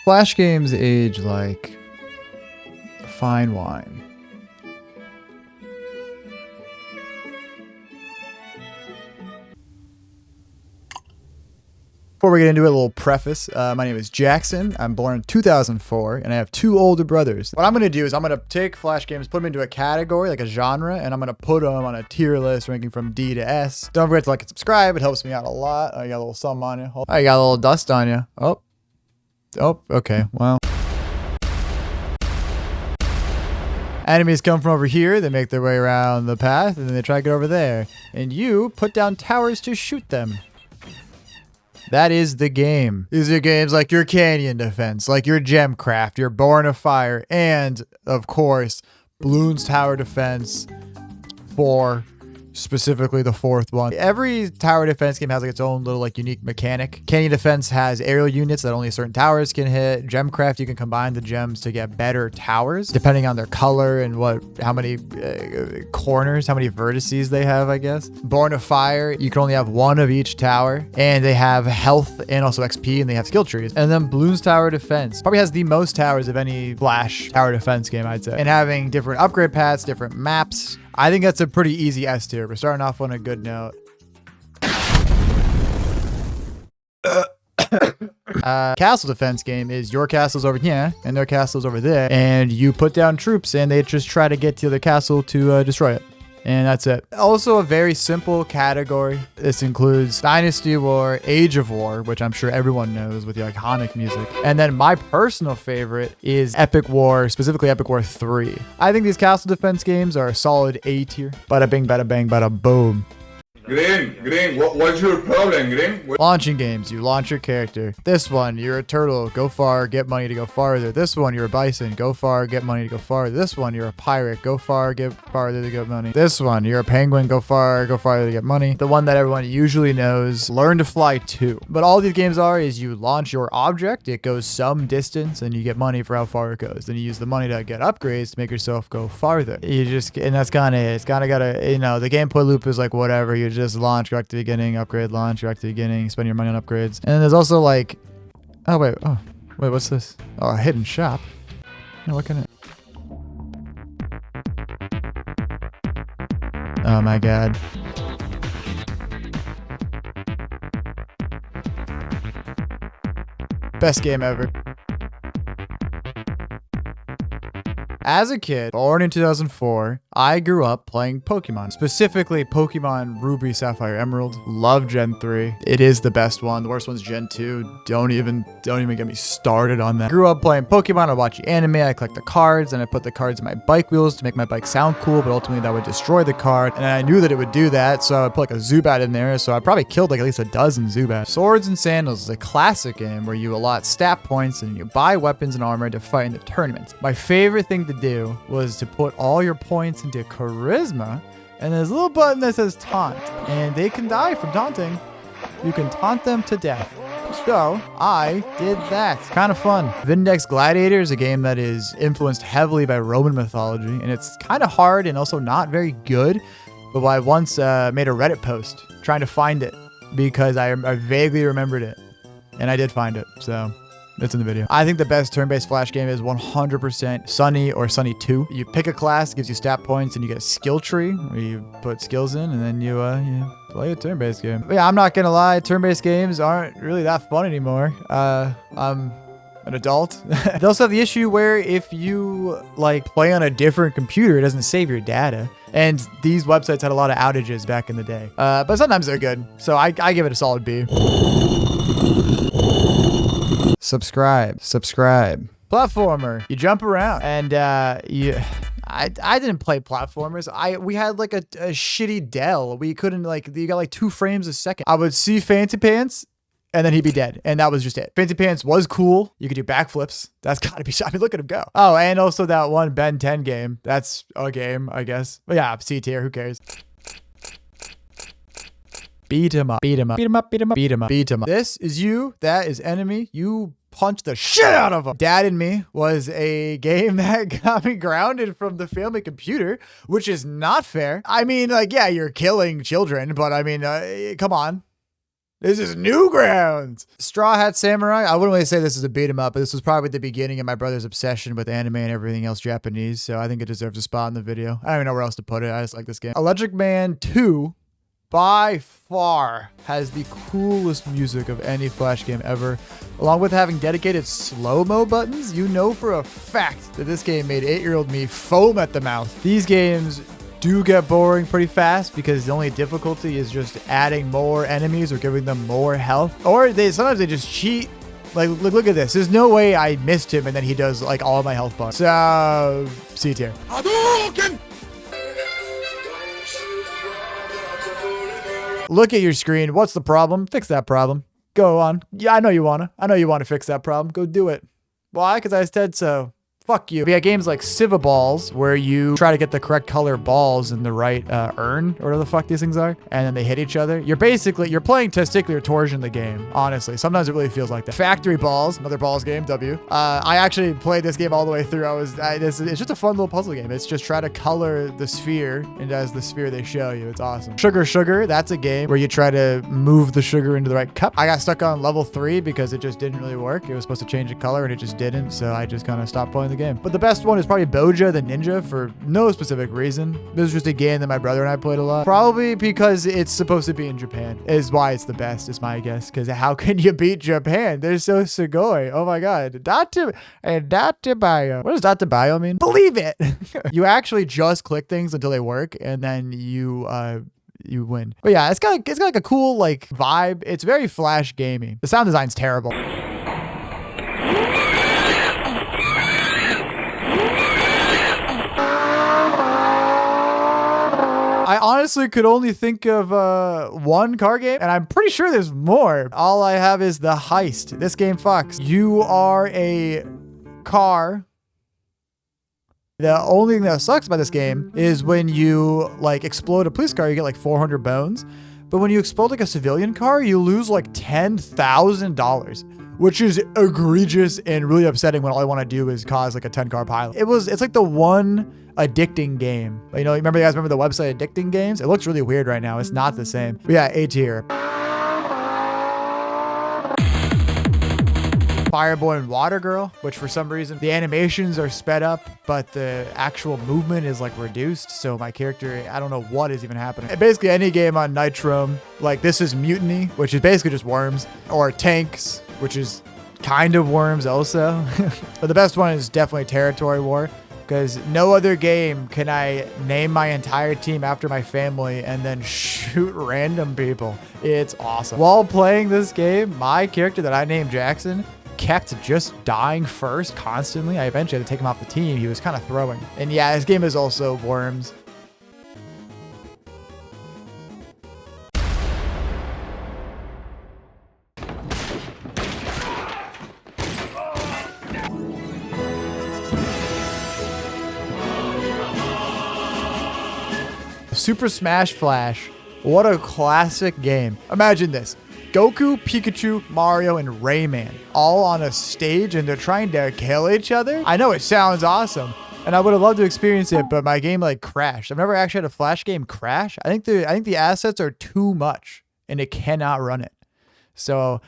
Flash games age like fine wine. Before we get into it, a little preface. My name is Jackson. I'm born in 2004, and I have 2 older brothers. What I'm going to do is I'm going to take Flash games, put them into a category, like a genre, and I'm going to put them on a tier list ranking from D to S. Don't forget to like and subscribe. It helps me out a lot. Oh, you got a little something on you. Oh, you got a little dust on you. Oh, okay. Well. Enemies come from over here. They make their way around the path, and then they try to get over there. And you put down towers to shoot them. That is the game. These are games like your Canyon Defense, like your Gemcraft, your Born of Fire, and, of course, Bloons Tower Defense 4, specifically the 4th one. Every tower defense game has like its own little like unique mechanic. Canyon Defense has aerial units that only certain towers can hit. Gemcraft, you can combine the gems to get better towers depending on their color and how many corners, how many vertices they have, I guess. Born of Fire, you can only have one of each tower, and they have health and also XP, and they have skill trees. And then Bloons Tower Defense probably has the most towers of any Flash tower defense game, I'd say. And having different upgrade paths, different maps, I think that's a pretty easy S tier. We're starting off on a good note. Castle defense game is your castle's over here and their castle's over there, and you put down troops and they just try to get to the castle to destroy it. And that's it. Also a very simple category. This includes Dynasty War, Age of War, which I'm sure everyone knows with the iconic music. And then my personal favorite is Epic War, specifically Epic War 3. I think these castle defense games are a solid A tier. Bada bing, bada bang, bada boom. Green, what's your problem, Green? Launching games, you launch your character. This one, you're a turtle, go far, get money to go farther. This one, you're a bison, go far, get money to go farther. This one, you're a pirate, go far, get farther to get money. This one, you're a penguin, go far, go farther to get money. The one that everyone usually knows, Learn to Fly 2. But all these games is you launch your object, it goes some distance, and you get money for how far it goes. Then you use the money to get upgrades to make yourself go farther. And that's kind of it. It's kind of got to, the gameplay loop is like whatever. You just launch, go back to the beginning, upgrade, launch, go back to the beginning, spend your money on upgrades. And then there's also like, wait, what's this? Oh, a hidden shop. No, what can it? Oh my god. Best game ever. As a kid, born in 2004, I grew up playing Pokemon, specifically Pokemon Ruby, Sapphire, Emerald. Love Gen 3. It is the best one. The worst one's Gen 2. Don't even get me started on that. Grew up playing Pokemon. I watch anime. I collect the cards, and I put the cards in my bike wheels to make my bike sound cool, but ultimately that would destroy the card. And I knew that it would do that, so I put like a Zubat in there. So I probably killed like at least a dozen Zubats. Swords and Sandals is a classic game where you allot stat points and you buy weapons and armor to fight in the tournaments. My favorite thing to do was to put all your points into charisma, and there's a little button that says taunt, and they can die from taunting. You can taunt them to death. So I did that. Kind of fun. Vindex Gladiator is a game that is influenced heavily by Roman mythology, and it's kind of hard and also not very good. But I once made a Reddit post trying to find it because I vaguely remembered it, and I did find it. So it's in the video. I think the best turn-based Flash game is 100% Sunny or Sunny 2. You pick a class, gives you stat points, and you get a skill tree where you put skills in, and then you play a turn-based game. But yeah, I'm not gonna lie, turn-based games aren't really that fun anymore. I'm an adult. They also have the issue where if you like play on a different computer, it doesn't save your data. And these websites had a lot of outages back in the day. But sometimes they're good. So I give it a solid B. Subscribe. Platformer. You jump around, and I didn't play platformers. We had like a shitty Dell. We couldn't you got like 2 frames a second. I would see Fancy Pants, and then he'd be dead, and that was just it. Fancy Pants was cool. You could do backflips. That's gotta be. I mean, look at him go. Oh, and also that one Ben 10 game. That's a game, I guess. But yeah, C tier. Who cares? Beat him up. This is you. That is enemy. You punch the shit out of him. Dad and Me was a game that got me grounded from the family computer, which is not fair. I mean, yeah, you're killing children, but I mean, come on. This is Newgrounds. Straw Hat Samurai. I wouldn't really say this is a beat 'em up, but this was probably the beginning of my brother's obsession with anime and everything else Japanese. So I think it deserves a spot in the video. I don't even know where else to put it. I just like this game. Electric Man 2, by far, has the coolest music of any Flash game ever. Along with having dedicated slow-mo buttons, you know for a fact that this game made 8-year-old me foam at the mouth. These games do get boring pretty fast because the only difficulty is just adding more enemies or giving them more health. Or sometimes they just cheat. Like, look at this. There's no way I missed him and then he does like all of my health bars. So, C tier. Look at your screen. What's the problem? Fix that problem. Go on. Yeah, I know you wanna. I know you wanna fix that problem. Go do it. Why? Because I said so. Fuck you. We got games like Civa Balls, where you try to get the correct color balls in the right urn, or whatever the fuck these things are, and then they hit each other. You're playing testicular torsion the game, honestly. Sometimes it really feels like that. Factory Balls, another balls game, W. I actually played this game all the way through. It's just a fun little puzzle game. It's just try to color the sphere, and as the sphere they show you. It's awesome. Sugar, that's a game where you try to move the sugar into the right cup. I got stuck on level 3 because it just didn't really work. It was supposed to change the color, and it just didn't, so I just kind of stopped playing the game. But the best one is probably Boja the Ninja for no specific reason. This was just a game that my brother and I played a lot. Probably because it's supposed to be in Japan is why it's the best, is my guess. Because how can you beat Japan? They're so sugoi. Oh my god. Databayo. What does Databayo mean? Believe it. You actually just click things until they work, and then you win. But yeah, it's got like a cool like vibe. It's very Flash gamey. The sound design's terrible. I honestly could only think of one car game, and I'm pretty sure there's more. All I have is The Heist. This game fucks. You are a car. The only thing that sucks about this game is when you like explode a police car, you get like 400 bones. But when you explode like a civilian car, you lose like $10,000. Which is egregious and really upsetting when all I want to do is cause like a 10-car pilot. It's like the one addicting game. You know, you guys remember the website Addicting Games? It looks really weird right now. It's not the same. But yeah, A tier. Fireboy and Water Girl, which for some reason the animations are sped up, but the actual movement is like reduced. So my character, I don't know what is even happening. Basically any game on Nitro, like this is Mutiny, which is basically just worms, or Tanks, which is kind of worms also. But the best one is definitely Territory War, because no other game can I name my entire team after my family and then shoot random people. It's awesome. While playing this game, my character that I named Jackson kept just dying first constantly. I eventually had to take him off the team. He was kind of throwing. And yeah, this game is also worms. Super Smash Flash. What a classic game. Imagine this. Goku, Pikachu, Mario, and Rayman all on a stage and they're trying to kill each other. I know it sounds awesome and I would have loved to experience it, but my game like crashed. I've never actually had a Flash game crash. I think the assets are too much and it cannot run it. So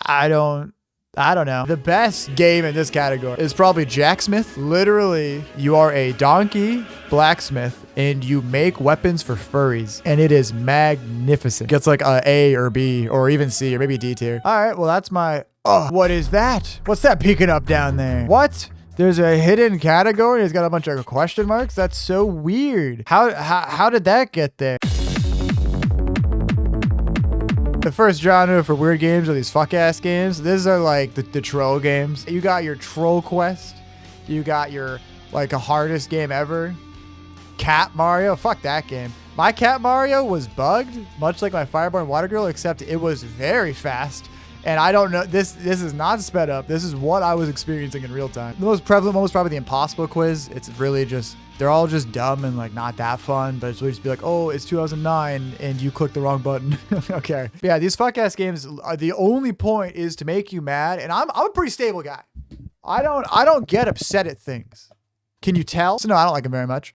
I don't know. The best game in this category is probably Jacksmith. Literally, you are a donkey blacksmith and you make weapons for furries. And it is magnificent. Gets like A or B or even C or maybe D tier. All right, well, that's my... Oh, what is that? What's that peeking up down there? What? There's a hidden category. It's got a bunch of question marks. That's so weird. How did that get there? The first genre for weird games are these fuck-ass games. These are like the troll games. You got your Troll Quest. You got your, like, a hardest game ever. Cat Mario. Fuck that game. My Cat Mario was bugged, much like my Fireboy and Water Girl, except it was very fast. And I don't know, this is not sped up. This is what I was experiencing in real time. The most prevalent one was probably the Impossible Quiz. It's really just, they're all just dumb and like not that fun, but it's really just be like, oh, it's 2009 and you clicked the wrong button. Okay. But yeah, these fuck ass games, the only point is to make you mad. And I'm a pretty stable guy. I don't get upset at things. Can you tell? So no, I don't like them very much.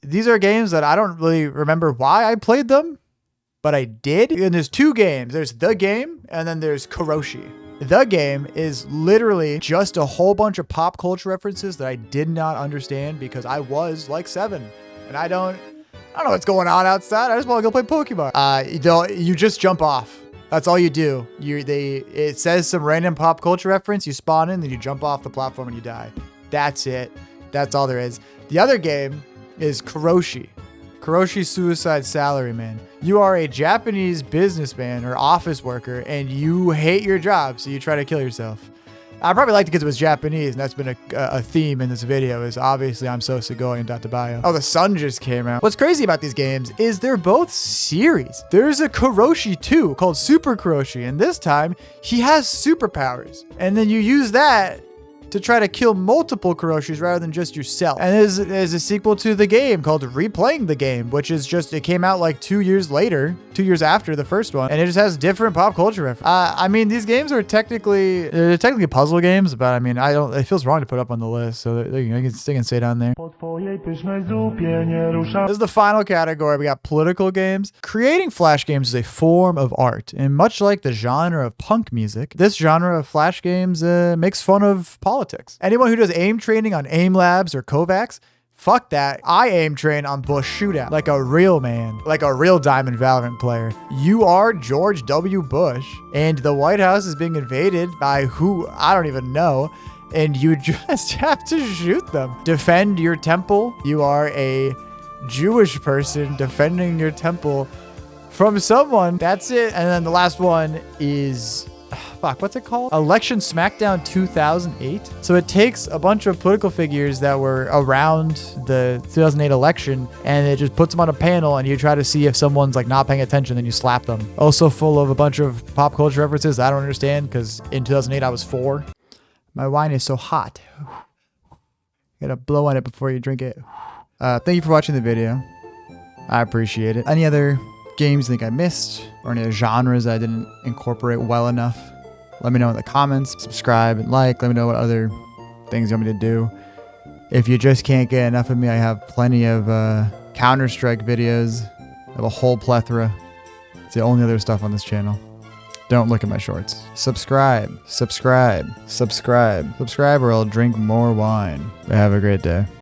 These are games that I don't really remember why I played them. but I did. And there's two games. There's The Game and then there's Kuroshi. The Game is literally just a whole bunch of pop culture references that I did not understand because I was like 7 and I don't know what's going on outside. I just want to go play Pokemon. You just jump off. That's all you do. It says some random pop culture reference. You spawn in, then you jump off the platform and you die. That's it. That's all there is. The other game is Kuroshi. Kuroshi Suicide Salaryman. You are a Japanese businessman or office worker and you hate your job, so you try to kill yourself. I probably liked it because it was Japanese, and that's been a theme in this video is obviously I'm so Sugoi and Databayo. Oh, the sun just came out. What's crazy about these games is they're both series. There's a Kuroshi 2 called Super Kuroshi, and this time he has superpowers. And then you use that to try to kill multiple Kuroshis rather than just yourself. And there's a sequel to The Game called Replaying the Game, which is it came out like 2 years later, 2 years after the first one, and it just has different pop culture references. I mean, these games are technically puzzle games, but I mean, it feels wrong to put up on the list, so they can stay down there. This is the final category. We got political games. Creating flash games is a form of art, and much like the genre of punk music, this genre of flash games makes fun of politics. Anyone who does aim training on Aim Labs or Kovacs, fuck that. I aim train on Bush Shootout like a real man, like a real Diamond Valorant player. You are George W. Bush, and the White House is being invaded by who I don't even know, and you just have to shoot them. Defend your temple. You are a Jewish person defending your temple from someone. That's it. And then the last one is... fuck, what's it called? Election Smackdown 2008. So it takes a bunch of political figures that were around the 2008 election and it just puts them on a panel and you try to see if someone's like not paying attention, then you slap them. Also full of a bunch of pop culture references I don't understand because in 2008 I was 4. My wine is so hot. You gotta blow on it before you drink it. Thank you for watching the video. I appreciate it. Any other games you think I missed or any other genres that I didn't incorporate well enough, let me know in the comments. Subscribe and like. Let me know what other things you want me to do. If you just can't get enough of me, I have plenty of Counter-Strike videos. I have a whole plethora. It's the only other stuff on this channel. Don't look at my shorts. Subscribe or I'll drink more wine. Have a great day.